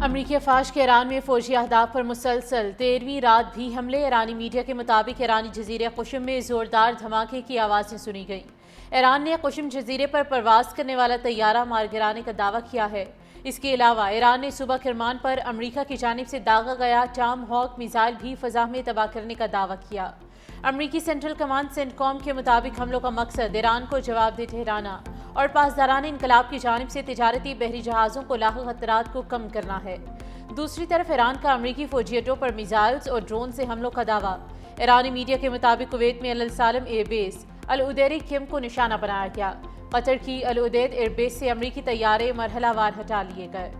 अमरीकी अफवाज के ईरान में फौजी अहदाफ पर मुसलसल 13वीं रात भी हमले। ईरानी मीडिया के मुताबिक ईरानी जजीरे कुशम में ज़ोरदार धमाके की आवाज़ें सुनी गईं। ईरान ने कुशम जजीरे पर परवास करने वाला तैयारा मार गिराने का दावा किया है। इसके अलावा ईरान ने सुबह किरमान पर अमरीका की जानिब से दागा गया टाम हॉक मिसाइल भी फ़ज़ा में तबाह करने का दावा किया। अमरीकी सेंट्रल कमांड सेंटकॉम के मुताबिक हमलों का मकसद ईरान को जवाबदेह ठहराना और पासदारान इनकलाब की जानिब से तिजारती बहरी जहाज़ों को लाखों खतरात को कम करना है। दूसरी तरफ ईरान का अमरीकी फौजी अड्डों पर मिसाइल्स और ड्रोन से हमलों का दावा। ईरानी मीडिया के मुताबिक कुवैत में अल-सालम एयरबेस अल उदैरी कैंप को निशाना बनाया गया। कतर की अल उदैद एयरबेस से अमरीकी तैयारे मरहलावार हटा लिए गए।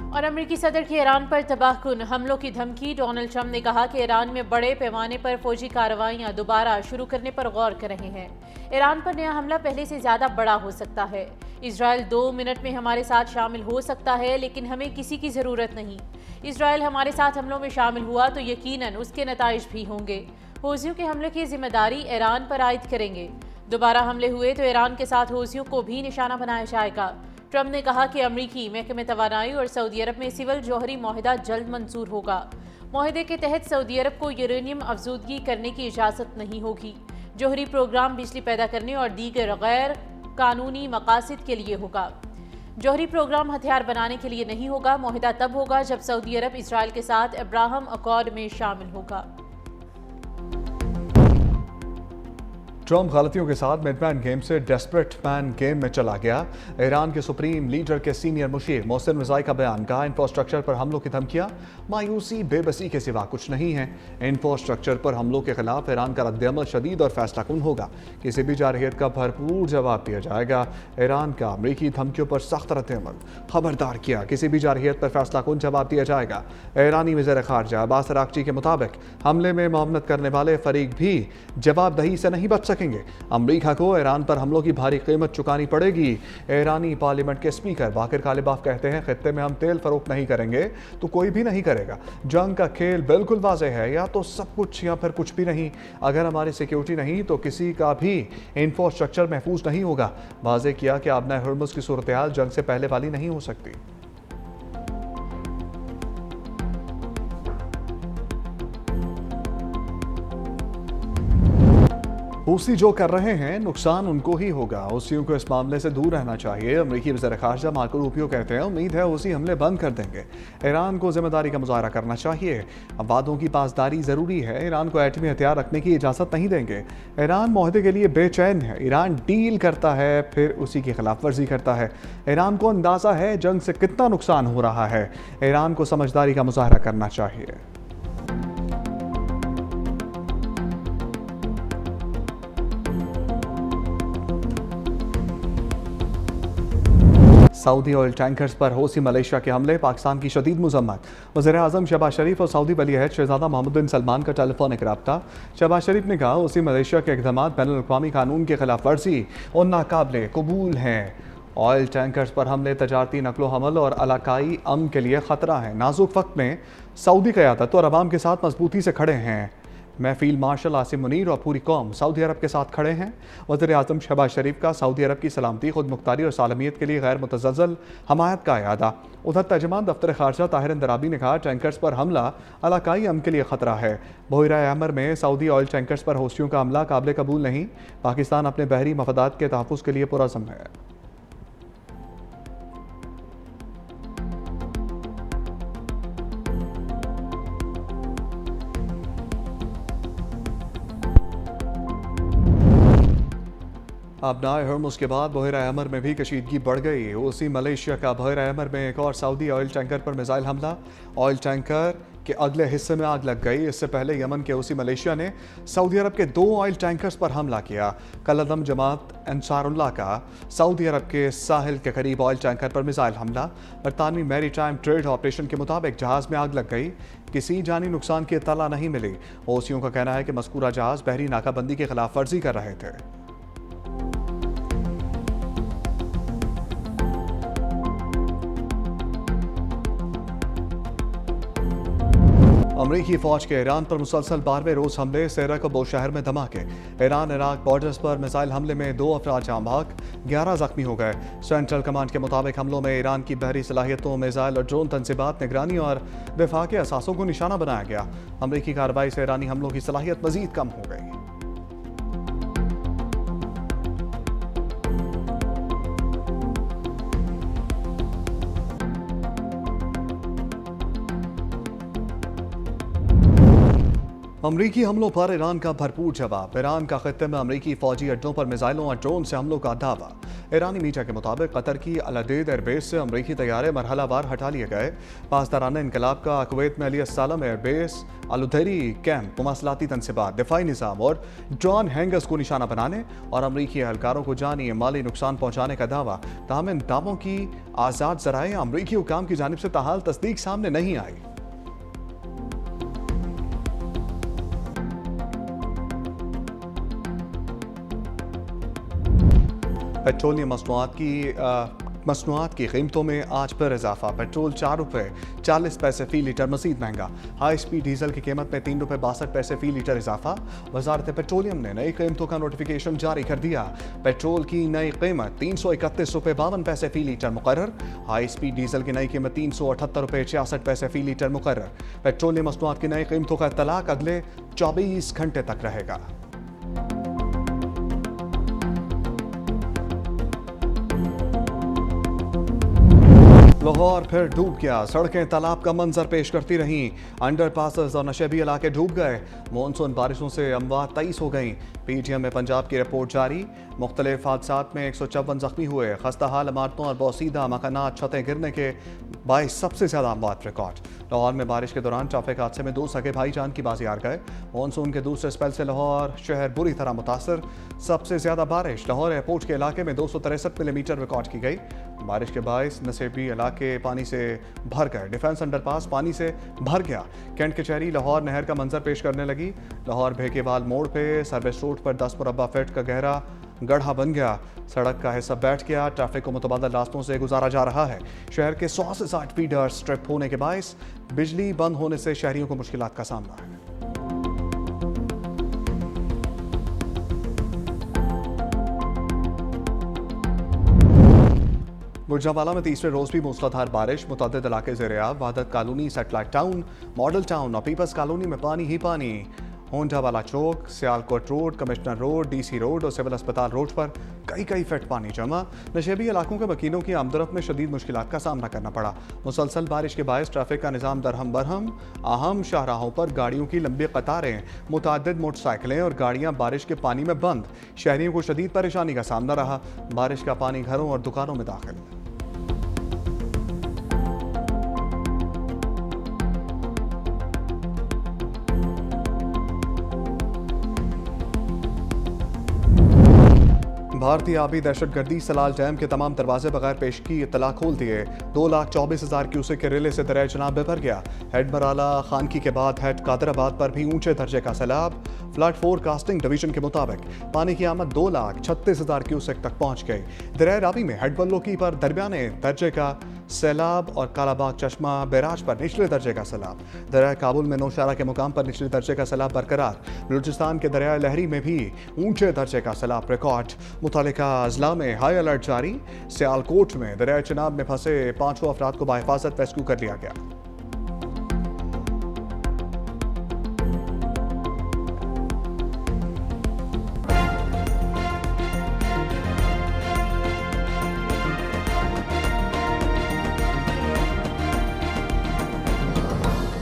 और अमरीकी सदर की ईरान पर तबाहकुन हमलों की धमकी। डोनाल्ड ट्रंप ने कहा कि ईरान में बड़े पैमाने पर फौजी कार्रवाइयां दोबारा शुरू करने पर गौर कर रहे हैं। ईरान पर नया हमला पहले से ज़्यादा बड़ा हो सकता है। इजराइल 2 मिनट में हमारे साथ शामिल हो सकता है, लेकिन हमें किसी की ज़रूरत नहीं। इजराइल हमारे साथ हमलों में शामिल हुआ तो यकीनन उसके नताइज भी होंगे। हौसियों के हमले की जिम्मेदारी ईरान पर आयद करेंगे। दोबारा हमले हुए तो ईरान के साथ हौसियों को भी निशाना बनाया जाएगा। ट्रंप ने कहा कि अमरीकी महकमे तवानाई और सऊदी अरब में सिविल जौहरी माहिदा जल्द मंजूर होगा। माहिदे के तहत सऊदी अरब को यूरेनियम अफजूदगी करने की इजाज़त नहीं होगी। जौहरी प्रोग्राम बिजली पैदा करने और दीगर गैर कानूनी मकासद के लिए होगा। जौहरी प्रोग्राम हथियार बनाने के लिए नहीं होगा। माहिदा तब होगा जब सऊदी अरब इसराइल के साथ अब्राहम अकॉर्ड में शामिल होगा। ट्रंप गलतियों के साथ मिडमैन गेम से डेस्परेट मैन गेम में चला गया। ईरान के सुप्रीम लीडर के सीनियर मुशीर मोहसिन रज़ाई का बयान। कहा इंफ्रास्ट्रक्चर पर हमलों की धमकियां मायूसी बेबसी के सिवा कुछ नहीं है। इंफ्रास्ट्रक्चर पर हमलों के खिलाफ ईरान का रद्दअमल शदीद और फैसलाकुन होगा। किसी भी जारहियत का भरपूर जवाब दिया जाएगा। ईरान का अमरीकी धमकियों पर सख्त रद्दअमल। खबरदार किया, किसी भी जारहियत पर फैसलाकुन जवाब दिया जाएगा। ईरानी वज़ीर ख़ारजा अब्बास अराग़ची के मुताबिक हमले में मुआवनत करने वाले फरीक भी जवाबदही से नहीं बच सकेंगे। अमरीका को ईरान पर हमलों की भारी कीमत चुकानी पड़ेगी। ईरानी पार्लियामेंट के स्पीकर बाकिर कालिबाफ कहते हैं, खित्ते में हम तेल फरोख्त नहीं करेंगे तो कोई भी नहीं करेगा। जंग का खेल बिल्कुल वाज़ेह है, या तो सब कुछ या फिर कुछ भी नहीं। अगर हमारी सिक्योरिटी नहीं तो किसी का भी इंफ्रास्ट्रक्चर महफूज नहीं होगा। वाज़ेह किया कि आबना हुर्मुज़ की सूरत हाल जंग से पहले वाली नहीं हो सकती। हूसी जो कर रहे हैं नुकसान उनको ही होगा। हूसियों को इस मामले से दूर रहना चाहिए। अमरीकी वज़ीर ख़ारजा मार्को रूबियो कहते हैं, उम्मीद है हूसी हमले बंद कर देंगे। ईरान को जिम्मेदारी का मुजाहरा करना चाहिए। अब वादों की पासदारी ज़रूरी है। ईरान को एटमी हथियार रखने की इजाज़त नहीं देंगे। ईरान माहदे के लिए बेचैन है। ईरान डील करता है फिर उसी की खिलाफ वर्जी करता है। ईरान को अंदाज़ा है जंग से कितना नुकसान हो रहा है। ईरान को समझदारी का मुजाहरा करना चाहिए। सऊदी ऑयल टैंकर्स पर हौसी मलेशिया के हमले, पाकिस्तान की शदीद मजम्मत। वज़ीर-ए-आज़म शहबाज शरीफ और सऊदी वली अहद शहज़ादा मोहम्मद बिन सलमान का टेलीफोनिक रब्ता। शहबाज शरीफ ने कहा, हौसी मलेशिया के इक़दाम बैनुल-अक़वामी कानून की खिलाफ वर्जी और नाकाबिले कबूल हैं। ऑयल टैंकर्स पर हमले तजारती नकलो हमल और इलाकाई अमन के लिए ख़तरा है। नाजुक वक्त में सऊदी क़यादत और अवाम के साथ मजबूती से खड़े हैं। मैं फील्ड मार्शल आसिम मुनीर और पूरी कौम सऊदी अरब के साथ खड़े हैं। वज़ीर-ए-आज़म शहबाज शरीफ का सऊदी अरब की सलामती, खुद मुख्तारी और सालमियत के लिए गैर मुतज़्ज़ल हमायत का इयादा। उधर तर्जुमान दफ्तर ख़ारजा ताहिर इंदराबी ने कहा, टैंकर्स पर हमला इलाकाई अमन के लिए ख़तरा है। बहरा अहमर में सऊदी ऑयल टैंकर्स पर हौसियों का हमला काबिल कबूल नहीं। पाकिस्तान अपने बहरी मफादात के तहफ़्फ़ुज़ के लिए पुरअज़्म है। आबनाए हुर्मुज़ के बाद बहरा अहमर में भी कशीदगी बढ़ गई। हूसी मलेशिया का बहरा अहमर में एक और सऊदी ऑयल टैंकर पर मिसाइल हमला। ऑयल टैंकर के अगले हिस्से में आग लग गई। इससे पहले यमन के हूसी मलेशिया ने सऊदी अरब के 2 ऑयल टैंकर्स पर हमला किया। कलअदम जमात अंसारुल्लाह का सऊदी अरब के साहिल के करीब ऑयल टैंकर पर मिसाइल हमला। बरतानवी मैरी टाइम ट्रेड ऑपरेशन के मुताबिक जहाज़ में आग लग गई। किसी जानी नुकसान की इत्तला नहीं मिली। हूसियों का कहना है कि मज़कूरा जहाज़ बहरी नाकाबंदी की खिलाफ वर्जी कर रहे थे। अमरीकी फौज के ईरान पर मुसलसल 12वें रोज हमले, सेरा कबो शहर में धमाके। ईरान इराक बॉर्डर्स पर मिसाइल हमले में 2 अफराद जान बहक, 11 जख्मी हो गए। सेंट्रल कमांड के मुताबिक हमलों में ईरान की बहरी सलाहियतों, मिसाइल और ड्रोन तंजीबात, निगरानी और दिफा के असासों को निशाना बनाया गया। अमरीकी कार्रवाई से ईरानी हमलों की सलाहियत मजीद कम हो गई। अमरीकी हमलों पर ईरान का भरपूर जवाब। ईरान का खत्ते में अमरीकी फौजी अड्डों पर मिसाइलों और ड्रोन से हमलों का दावा। ईरानी मीडिया के मुताबिक कतर की अल-अदीद एयरबेस से अमरीकी तैयारे मरहलावार हटा लिए गए। पासदाराना इनकलाब का कुवैत में अली अस्सालम एयरबेस, अल-उधैरी कैंप, मवासलाती तंसीबात, दिफाई निज़ाम और ड्रोन हैंगर्स को निशाना बनाने और अमरीकी एहलकारों को जानी माली नुकसान पहुंचाने का दावा। ताहम इन दावों की आज़ाद ज़राए अमरीकी हुकाम की जानिब से ताहाल तस्दीक सामने नहीं आई। पेट्रोलियम मसनूआत की कीमतों में आज फिर इजाफा। पेट्रोल 4 रुपये 40 पैसे फ़ी लीटर मज़ीद महंगा। हाई स्पीड डीजल की कीमत में 3 रुपये 62 पैसे फ़ी लीटर इजाफा। वजारत पेट्रोलियम ने नई कीमतों का नोटिफिकेशन जारी कर दिया। पेट्रोल की नई कीमत 331 रुपये 52 पैसे फ़ी लीटर मुकर्रर। हाई स्पीड डीजल की नई कीमत 378 रुपये 66 पैसे फ़ी लीटर मुकर्रर। पेट्रोलियम मसनूआत की नई कीमतों का इत्तलाक अगले 24 घंटे तक रहेगा। लाहौर फिर डूब गया। सड़कें तालाब का मंजर पेश करती रहीं। अंडर पासेस और नशेबी इलाके डूब गए। मानसून बारिशों से अमवात 23 हो गईं। पीटीएम में पंजाब की रिपोर्ट जारी। मुख्तलिफ हादसात में 154 जख्मी हुए। खस्ता हाल इमारतों और बोसीदा मकानात छतें गिरने के बाईस सबसे ज्यादा अमवात रिकॉर्ड। लाहौर में बारिश के दौरान ट्रैफिक हादसे में 2 सगे भाई जान की बाजी हार गए। मानसून के दूसरे स्पेल से लाहौर शहर बुरी तरह मुतासर। सबसे ज्यादा बारिश लाहौर एयरपोर्ट के इलाके में 263 मिलीमीटर रिकॉर्ड की गई। बारिश के बायस नसेबी इलाके पानी से भर गए। डिफेंस अंडरपास पानी से भर गया। कैंट कचहरी लाहौर नहर का मंजर पेश करने लगी। लाहौर भेकेवाल मोड़ पे सर्विस रोड पर 10 मुरब्बा फीट का गहरा गड्ढा बन गया। सड़क का हिस्सा बैठ गया। ट्रैफिक को मुतबादल रास्तों से गुजारा जा रहा है। शहर के 100 से 60 फीडर स्ट्रिप होने के बायस बिजली बंद होने से शहरियों को मुश्किलात का सामना है। गुजरांवाला में तीसरे रोज भी मूसलाधार बारिश। मुतअद्दिद इलाके ज़ेर-ए-आब, Wahdat Colony, Satellite Town, Model Town और पीपल्स कॉलोनी में पानी ही पानी। होंडा वाला चौक, Sialkot Road, Commissioner Road, DC Road और सिविल अस्पताल रोड पर कई फीट पानी जमा। नशेबी इलाकों के वकीलों की आमदरफ्त में शदीद मुश्किलात का सामना करना पड़ा। मुसलसल बारिश के बायस ट्रैफिक का निज़ाम दरहम बरहम। अहम शाहराहों पर गाड़ियों की लंबी कतारें। मुतअद्दिद मोटरसाइकिलें और गाड़ियां बारिश के पानी में बंद। शहरियों को शदीद परेशानी का सामना रहा। बारिश का पानी घरों और दुकानों में दाखिल। भारतीय आबी दहशतगर्दी सलाल डैम के तमाम दरवाजे बगैर पेश की इत्तला खोल दिए। 2,24,000 क्यूसेक के रिले से दरिया चनाब में भर गया। हेड मराला खानकी के बाद हेड कादराबाद पर भी ऊंचे दर्जे का सैलाब। फ्लड फोरकास्टिंग डिवीजन के मुताबिक पानी की आमद 2,36,000 क्यूसेक तक पहुंच गई। दरिया रावी में हेड बल्लोकी पर दरमियाने दर्जे का सैलाब और कालाबाग चश्मा बैराज पर निचले दर्जे का सैलाब। दरिया काबुल में नौशहरा के मुकाम पर निचले दर्जे का सैलाब बरकरार। बलूचिस्तान के दरिया लहरी में भी ऊंचे दर्जे का सैलाब रिकॉर्ड। मुतालिका अजला में हाई अलर्ट जारी। सियालकोट में दरिया चिनाब में फंसे 5 अफराद को बाहिफाजत रेस्क्यू कर लिया गया।